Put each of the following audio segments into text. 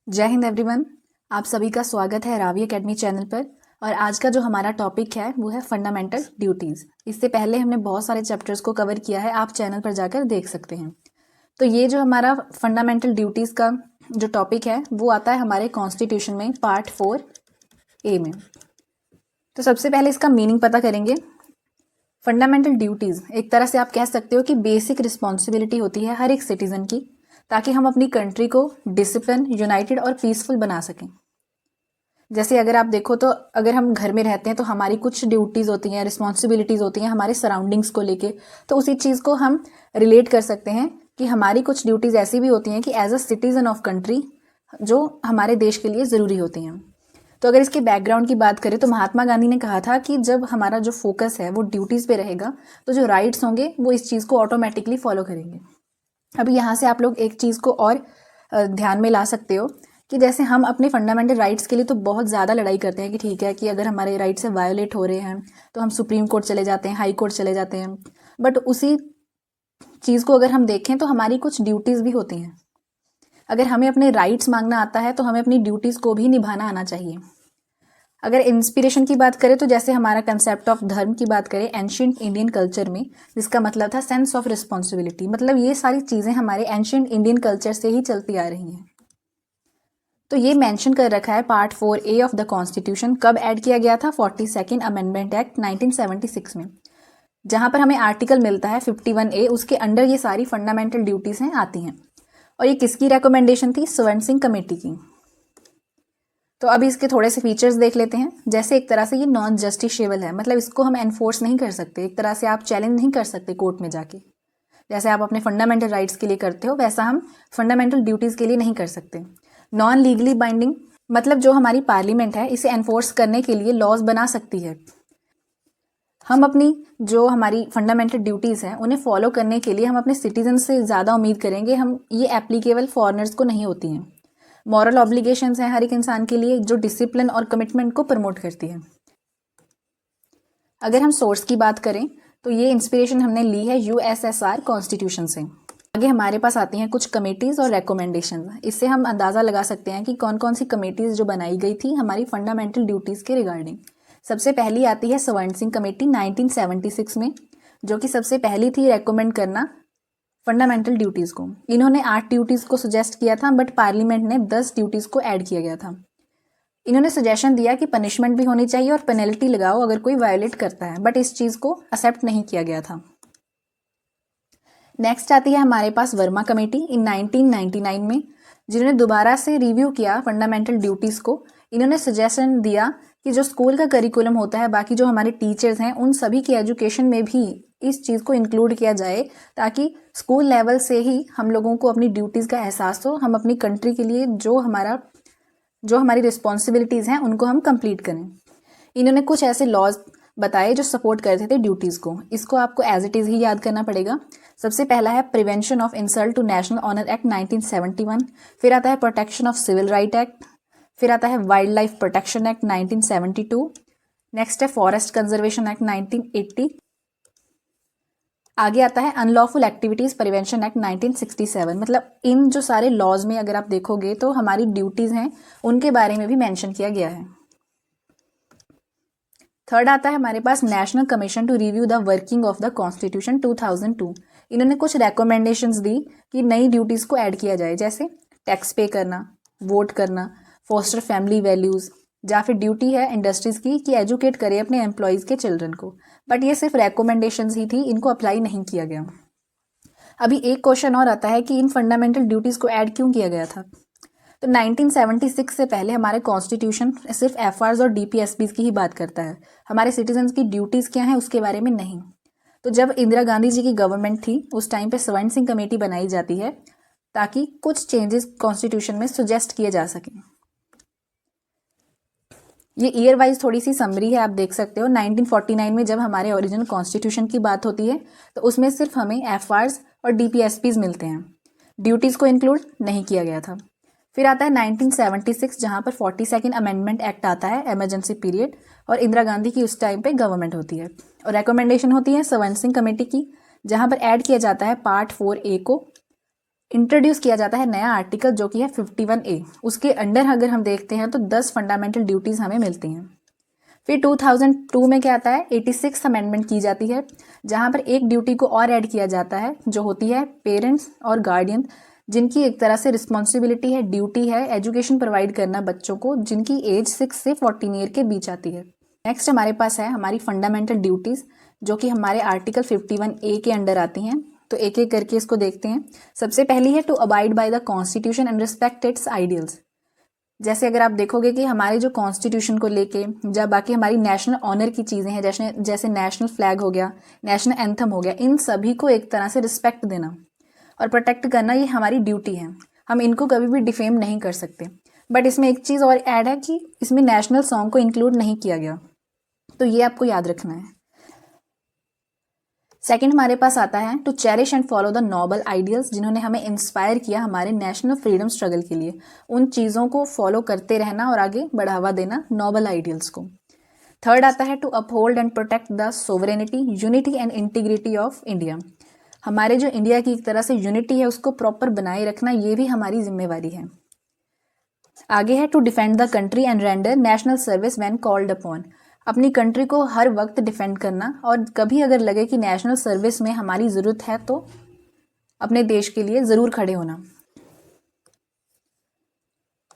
जय हिंद एवरीवन। आप सभी का स्वागत है रावी एकेडमी चैनल पर। और आज का जो हमारा टॉपिक है वो है फंडामेंटल ड्यूटीज़। इससे पहले हमने बहुत सारे चैप्टर्स को कवर किया है, आप चैनल पर जाकर देख सकते हैं। तो ये जो हमारा फंडामेंटल ड्यूटीज़ का जो टॉपिक है वो आता है हमारे कॉन्स्टिट्यूशन में पार्ट 4A में। तो सबसे पहले इसका मीनिंग पता करेंगे। फंडामेंटल ड्यूटीज़ एक तरह से आप कह सकते हो कि बेसिक रिस्पॉन्सिबिलिटी होती है हर एक सिटीज़न की, ताकि हम अपनी कंट्री को डिसिप्लिन, यूनाइटेड और पीसफुल बना सकें। जैसे अगर आप देखो तो अगर हम घर में रहते हैं तो हमारी कुछ ड्यूटीज़ होती हैं, रिस्पॉन्सिबिलिटीज़ होती हैं हमारे सराउंडिंग्स को लेके। तो उसी चीज़ को हम रिलेट कर सकते हैं कि हमारी कुछ ड्यूटीज़ ऐसी भी होती हैं कि as a citizen of country जो हमारे देश के लिए ज़रूरी होती हैं। तो अगर इसके बैकग्राउंड की बात करें तो महात्मा गांधी ने कहा था कि जब हमारा जो फोकस है वो ड्यूटीज़ पे रहेगा तो जो राइट्स होंगे वो इस चीज़ को ऑटोमेटिकली फॉलो करेंगे। अभी यहाँ से आप लोग एक चीज़ को और ध्यान में ला सकते हो कि जैसे हम अपने फंडामेंटल राइट्स के लिए तो बहुत ज़्यादा लड़ाई करते हैं कि ठीक है कि अगर हमारे राइट्स से वायोलेट हो रहे हैं तो हम सुप्रीम कोर्ट चले जाते हैं, हाई कोर्ट चले जाते हैं। बट उसी चीज़ को अगर हम देखें तो हमारी कुछ ड्यूटीज़ भी होती हैं। अगर हमें अपने राइट्स मांगना आता है तो हमें अपनी ड्यूटीज़ को भी निभाना आना चाहिए। अगर इंस्पिरेशन की बात करें तो जैसे हमारा कंसेप्ट ऑफ धर्म की बात करें एंशियंट इंडियन कल्चर में, जिसका मतलब था सेंस ऑफ रिस्पॉन्सिबिलिटी, मतलब ये सारी चीज़ें हमारे एंशियंट इंडियन कल्चर से ही चलती आ रही हैं। तो ये मेंशन कर रखा है part 4A of the constitution. कब ऐड किया गया था? 42nd अमेंडमेंट एक्ट 1976 में, जहाँ पर हमें आर्टिकल मिलता है 51A। उसके अंडर ये सारी फंडामेंटल ड्यूटीज़ हैं आती हैं। और ये किसकी रिकमेंडेशन थी? स्वर्ण सिंह कमेटी की। तो अभी इसके थोड़े से फीचर्स देख लेते हैं। जैसे एक तरह से ये नॉन जस्टिशिएबल है, मतलब इसको हम एनफोर्स नहीं कर सकते, एक तरह से आप चैलेंज नहीं कर सकते कोर्ट में जाके। जैसे आप अपने फंडामेंटल राइट्स के लिए करते हो वैसा हम फंडामेंटल ड्यूटीज़ के लिए नहीं कर सकते। नॉन लीगली बाइंडिंग, मतलब जो हमारी पार्लियामेंट है इसे एनफोर्स करने के लिए लॉज बना सकती है। हम अपनी जो हमारी फंडामेंटल ड्यूटीज़ हैं उन्हें फॉलो करने के लिए हम अपने सिटीजन से ज़्यादा उम्मीद करेंगे, हम ये एप्लीकेबल फॉरेनर्स को नहीं होती हैं। मॉरल ऑब्लिगेशंस हैं हर एक इंसान के लिए जो डिसिप्लिन और कमिटमेंट को प्रमोट करती है। अगर हम सोर्स की बात करें तो ये इंस्पिरेशन हमने ली है यूएसएसआर कॉन्स्टिट्यूशन से। आगे हमारे पास आती हैं कुछ कमेटीज़ और रिकमेंडेशन। इससे हम अंदाज़ा लगा सकते हैं कि कौन कौन सी कमेटीज़ जो बनाई गई थी हमारी फंडामेंटल ड्यूटीज़ के रिगार्डिंग। सबसे पहली आती है स्वर्ण सिंह कमेटी 1976 में, जो कि सबसे पहली थी रेकमेंड करना फंडामेंटल ड्यूटीज़ को। इन्होंने 8 ड्यूटीज़ को सजेस्ट किया था, बट पार्लियामेंट ने 10 ड्यूटीज़ को ऐड किया गया था। इन्होंने सजेशन दिया कि पनिशमेंट भी होनी चाहिए और पेनल्टी लगाओ अगर कोई वायोलेट करता है, बट इस चीज़ को एक्सेप्ट नहीं किया गया था। नेक्स्ट आती है हमारे पास वर्मा कमेटी इन 1999 में, जिन्होंने दोबारा से रिव्यू किया फंडामेंटल ड्यूटीज़ को। इन्होंने सजेशन दिया कि जो स्कूल का करिकुलम होता है, बाकी जो हमारे टीचर्स हैं उन सभी की एजुकेशन में भी इस चीज़ को इंक्लूड किया जाए, ताकि स्कूल लेवल से ही हम लोगों को अपनी ड्यूटीज़ का एहसास हो, हम अपनी कंट्री के लिए जो हमारी रिस्पॉन्सिबिलिटीज़ हैं उनको हम कंप्लीट करें। इन्होंने कुछ ऐसे लॉज बताए जो सपोर्ट करते थे ड्यूटीज़ को। इसको आपको एज इट इज़ ही याद करना पड़ेगा। सबसे पहला है prevention of insult to national honour act 1971, फिर आता है protection of civil right act, फिर आता है wildlife protection act 1972, next है फॉरेस्ट कंजर्वेशन एक्ट 1980, आगे आता है अनलॉफुल एक्टिविटीज़ प्रिवेंशन एक्ट 1967। मतलब इन जो सारे लॉज में अगर आप देखोगे तो हमारी ड्यूटीज़ हैं उनके बारे में भी मेंशन किया गया है। थर्ड आता है हमारे पास national commission to review the working of the constitution 2002। इन्होंने कुछ रिकमेंडेशंस दी कि नई ड्यूटीज़ को ऐड किया जाए, जैसे टैक्स पे करना, वोट करना, फोस्टर फैमिली वैल्यूज़, या फिर ड्यूटी है इंडस्ट्रीज़ की कि एजुकेट करे अपने एम्प्लॉयज़ के चिल्ड्रन को। बट ये सिर्फ रिकमेंडेशंस ही थी, इनको अप्लाई नहीं किया गया। अभी एक क्वेश्चन और आता है कि इन फंडामेंटल ड्यूटीज़ को ऐड क्यों किया गया था। तो 1976 से पहले हमारे कॉन्स्टिट्यूशन सिर्फ एफआर्स और डीपीएसपीज की ही बात करता है, हमारे सिटीजन्स की ड्यूटीज़ क्या हैं उसके बारे में नहीं। तो जब इंदिरा गांधी जी की गवर्नमेंट थी उस टाइम पे स्वर्ण सिंह कमेटी बनाई जाती है ताकि कुछ चेंजेस कॉन्स्टिट्यूशन में सुजेस्ट किए जा सकें। ये ईयर वाइज थोड़ी सी समरी है, आप देख सकते हो। 1949 में जब हमारे ओरिजिनल कॉन्स्टिट्यूशन की बात होती है तो उसमें सिर्फ हमें एफआर्स और डीपीएसपीज मिलते हैं, ड्यूटीज़ को इंक्लूड नहीं किया गया था। फिर आता है 1976, जहाँ पर 42nd अमेंडमेंट एक्ट आता है, इमरजेंसी पीरियड, और इंदिरा गांधी की उस टाइम पे गवर्नमेंट होती है और रिकमेंडेशन होती है स्वर्ण सिंह कमेटी की, जहाँ पर ऐड किया जाता है पार्ट 4A को, इंट्रोड्यूस किया जाता है नया आर्टिकल जो कि है 51A। उसके अंडर अगर हम देखते हैं तो 10 फंडामेंटल ड्यूटीज़ हमें मिलती हैं। फिर 2002 में क्या आता है, 86 अमेंडमेंट की जाती है, जहाँ पर एक ड्यूटी को और ऐड किया जाता है जो होती है पेरेंट्स और गार्डियन, जिनकी एक तरह से रिस्पॉन्सिबिलिटी है, ड्यूटी है एजुकेशन प्रोवाइड करना बच्चों को जिनकी एज 6 से 14 ईयर के बीच आती है। नेक्स्ट हमारे पास है हमारी फंडामेंटल ड्यूटीज़ जो कि हमारे आर्टिकल 51A के अंडर आती हैं। तो एक एक करके इसको देखते हैं। सबसे पहली है to abide by the constitution and respect its ideals. जैसे अगर आप देखोगे कि हमारे जो कॉन्स्टिट्यूशन को लेके जब बाकी हमारी नेशनल ऑनर की चीज़ें हैं, जैसे नेशनल फ्लैग हो गया, नेशनल एंथम हो गया, इन सभी को एक तरह से रिस्पेक्ट देना और प्रोटेक्ट करना ये हमारी ड्यूटी है। हम इनको कभी भी डिफेम नहीं कर सकते। बट इसमें एक चीज़ और ऐड है कि इसमें नेशनल सॉन्ग को इंक्लूड नहीं किया गया, तो ये आपको याद रखना है। सेकंड हमारे पास आता है to cherish and follow the noble ideals, जिन्होंने हमें इंस्पायर किया हमारे नेशनल फ्रीडम स्ट्रगल के लिए। उन चीज़ों को फॉलो करते रहना और आगे बढ़ावा देना नोबल आइडियल्स को। थर्ड आता है to uphold and protect the sovereignty, unity and integrity of India. हमारे जो इंडिया की एक तरह से यूनिटी है उसको प्रॉपर बनाए रखना, ये भी हमारी जिम्मेवारी है। आगे है to defend the country and render national service when called upon. अपनी कंट्री को हर वक्त डिफेंड करना और कभी अगर लगे कि नेशनल सर्विस में हमारी ज़रूरत है तो अपने देश के लिए ज़रूर खड़े होना।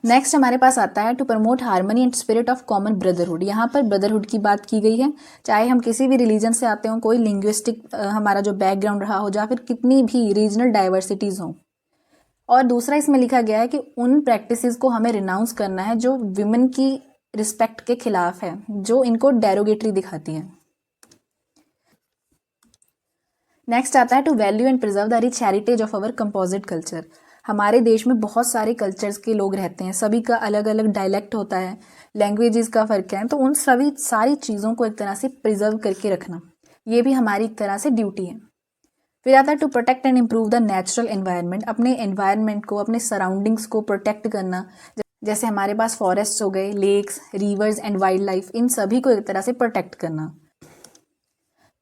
नेक्स्ट हमारे पास आता है to promote harmony and spirit of common brotherhood. यहाँ पर ब्रदरहुड की बात की गई है, चाहे हम किसी भी रिलीजन से आते हों, कोई लिंग्विस्टिक हमारा जो बैकग्राउंड रहा हो, या फिर कितनी भी रीजनल डाइवर्सिटीज़ हों। और दूसरा इसमें लिखा गया है कि उन प्रैक्टिसेस को हमें रिनाउंस करना है जो विमेन की रिस्पेक्ट के खिलाफ है, जो इनको डेरोगेटरी दिखाती है। नेक्स्ट आता है to value and preserve the rich heritage of our composite culture. हमारे देश में बहुत सारे कल्चर्स के लोग रहते हैं, सभी का अलग अलग डायलेक्ट होता है, लैंग्वेजेस का फ़र्क है, तो उन सभी सारी चीज़ों को एक तरह से प्रिजर्व करके रखना, ये भी हमारी एक तरह से ड्यूटी है। फिर आता है to protect and improve the natural environment. अपने एनवायरनमेंट को, अपने सराउंडिंग्स को प्रोटेक्ट करना, जैसे हमारे पास फॉरेस्ट हो गए, lakes, rivers and wildlife, इन सभी को एक तरह से प्रोटेक्ट करना।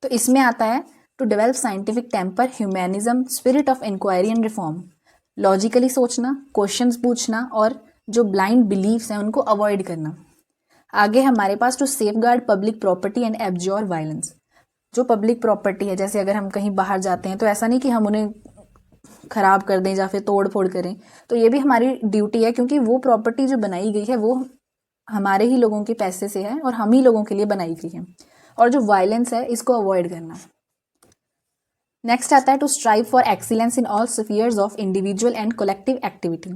तो इसमें आता है to develop scientific temper, humanism, spirit of inquiry and reform. Logically सोचना, क्वेश्चंस पूछना और जो ब्लाइंड बिलीव्स हैं उनको अवॉइड करना। आगे हमारे पास to safeguard public property and abjure violence. जो पब्लिक प्रॉपर्टी है, जैसे अगर हम कहीं बाहर जाते हैं तो ऐसा नहीं कि हम उन्हें ख़राब कर दें या फिर तोड़ फोड़ करें, तो ये भी हमारी ड्यूटी है, क्योंकि वो प्रॉपर्टी जो बनाई गई है वो हमारे ही लोगों के पैसे से है और हम ही लोगों के लिए बनाई गई है। और जो वायलेंस है इसको अवॉइड करना। नेक्स्ट आता है to strive for excellence in all spheres of individual and collective activity.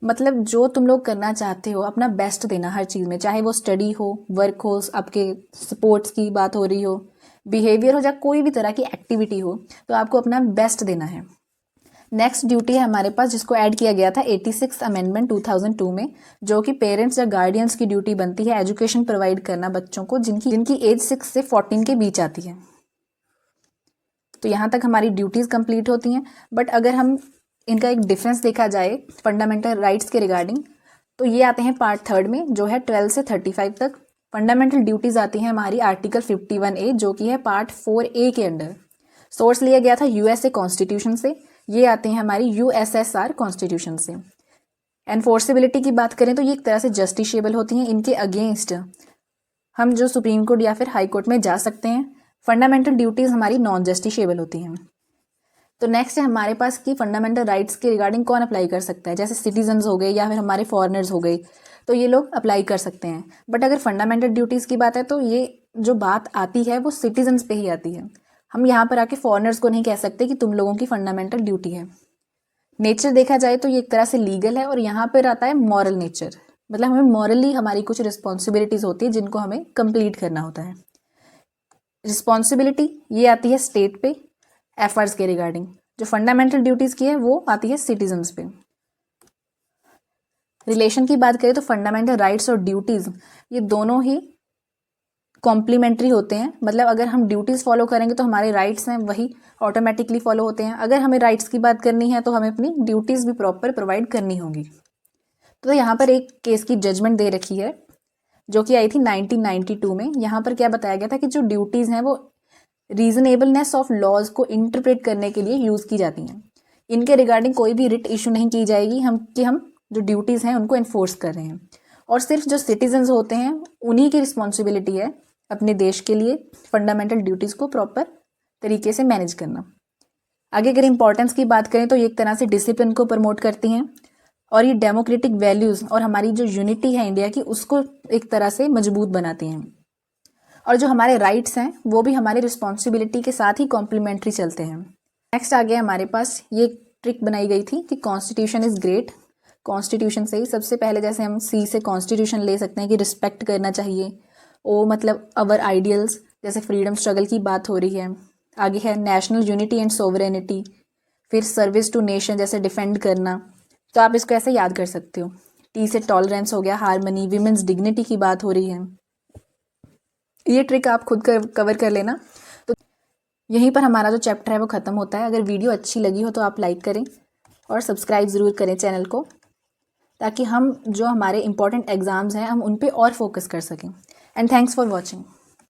मतलब जो तुम लोग करना चाहते हो, अपना बेस्ट देना हर चीज़ में, चाहे वो स्टडी हो, वर्क हो, आपके स्पोर्ट्स की बात हो रही हो, बिहेवियर हो, या कोई भी तरह की एक्टिविटी हो, तो आपको अपना बेस्ट देना है। नेक्स्ट ड्यूटी है हमारे पास जिसको ऐड किया गया था 86 अमेंडमेंट 2002 में, जो कि पेरेंट्स या गार्डियंस की ड्यूटी बनती है एजुकेशन प्रोवाइड करना बच्चों को जिनकी एज 6 से 14 के बीच आती है। तो यहाँ तक हमारी ड्यूटीज़ कंप्लीट होती हैं। बट अगर हम इनका एक डिफरेंस देखा जाए फंडामेंटल राइट्स के रिगार्डिंग, तो ये आते हैं पार्ट 3 में, जो है 12 से 35 तक। फंडामेंटल ड्यूटीज़ आती हैं हमारी आर्टिकल 51A, जो कि है पार्ट 4A के अंडर। सोर्स लिया गया था USA कॉन्स्टिट्यूशन से, ये आते हैं हमारी USSR कॉन्स्टिट्यूशन से। एनफोर्सेबिलिटी की बात करें तो ये एक तरह से जस्टिशिएबल होती हैं, इनके अगेंस्ट हम जो सुप्रीम कोर्ट या फिर हाई कोर्ट में जा सकते हैं। फंडामेंटल ड्यूटीज़ हमारी नॉन जस्टिशिएबल होती हैं। तो नेक्स्ट है हमारे पास कि फंडामेंटल राइट्स के रिगार्डिंग कौन अप्लाई कर सकता है, जैसे सिटीजन्स हो गए या फिर हमारे फॉरेनर्स हो गए, तो ये लोग अप्लाई कर सकते हैं। बट अगर फंडामेंटल ड्यूटीज़ की बात है तो ये जो बात आती है वो सिटीजन्स पे ही आती है। हम यहाँ पर आके फॉरेनर्स को नहीं कह सकते कि तुम लोगों की फंडामेंटल ड्यूटी है। नेचर देखा जाए तो ये एक तरह से लीगल है, और यहाँ पर आता है मॉरल नेचर, मतलब हमें मॉरली हमारी कुछ रिस्पॉन्सिबिलिटीज़ होती है जिनको हमें कंप्लीट करना होता है। रिस्पॉन्सिबिलिटी ये आती है स्टेट पे एफर्ट्स के रिगार्डिंग, जो फंडामेंटल ड्यूटीज़ की है वो आती है सिटीजन्स पे। रिलेशन की बात करें तो फंडामेंटल राइट्स और ड्यूटीज़ ये दोनों ही कॉम्प्लीमेंट्री होते हैं। मतलब अगर हम ड्यूटीज़ फॉलो करेंगे तो हमारे राइट्स हैं वही ऑटोमेटिकली फॉलो होते हैं। अगर हमें राइट्स की बात करनी है तो हमें अपनी ड्यूटीज़ भी प्रॉपर प्रोवाइड करनी होगी। तो यहाँ पर एक केस की जजमेंट दे रखी है जो कि आई थी 1992 में। यहाँ पर क्या बताया गया था कि जो ड्यूटीज़ हैं वो रीजनेबलनेस ऑफ लॉज को इंटरप्रेट करने के लिए यूज़ की जाती हैं, इनके रिगार्डिंग कोई भी रिट इशू नहीं की जाएगी हम जो ड्यूटीज़ हैं उनको इन्फोर्स कर रहे हैं। और सिर्फ जो सिटीजन्स होते हैं उन्हीं की रिस्पॉन्सिबिलिटी है अपने देश के लिए फंडामेंटल ड्यूटीज़ को प्रॉपर तरीके से मैनेज करना। आगे अगर इम्पोर्टेंस की बात करें तो ये एक तरह से डिसिप्लिन को प्रमोट करती हैं और ये डेमोक्रेटिक वैल्यूज़ और हमारी जो यूनिटी है इंडिया की उसको एक तरह से मजबूत बनाती हैं। और जो हमारे राइट्स हैं वो भी हमारी रिस्पॉन्सिबिलिटी के साथ ही कॉम्प्लीमेंट्री चलते हैं। नेक्स्ट आ गया हमारे पास ये ट्रिक बनाई गई थी कि कॉन्स्टिट्यूशन इज़ ग्रेट। कॉन्स्टिट्यूशन से ही सबसे पहले जैसे हम सी से कॉन्स्टिट्यूशन ले सकते हैं कि रिस्पेक्ट करना चाहिए, ओ मतलब अवर आइडियल्स, जैसे फ्रीडम स्ट्रगल की बात हो रही है। आगे है नेशनल यूनिटी एंड सोवरेनिटी, फिर सर्विस टू नेशन जैसे डिफेंड करना, तो आप इसको ऐसे याद कर सकते हो। टी से टॉलरेंस हो गया, हारमनी, विमेंस डिग्निटी की बात हो रही है। ये ट्रिक आप खुद कवर कर लेना। तो यहीं पर हमारा जो चैप्टर है वो ख़त्म होता है। अगर वीडियो अच्छी लगी हो तो आप लाइक करें और सब्सक्राइब ज़रूर करें चैनल को, ताकि हम जो हमारे इंपॉर्टेंट एग्ज़ाम्स हैं हम उन पे और फोकस कर सकें। And thanks for watching.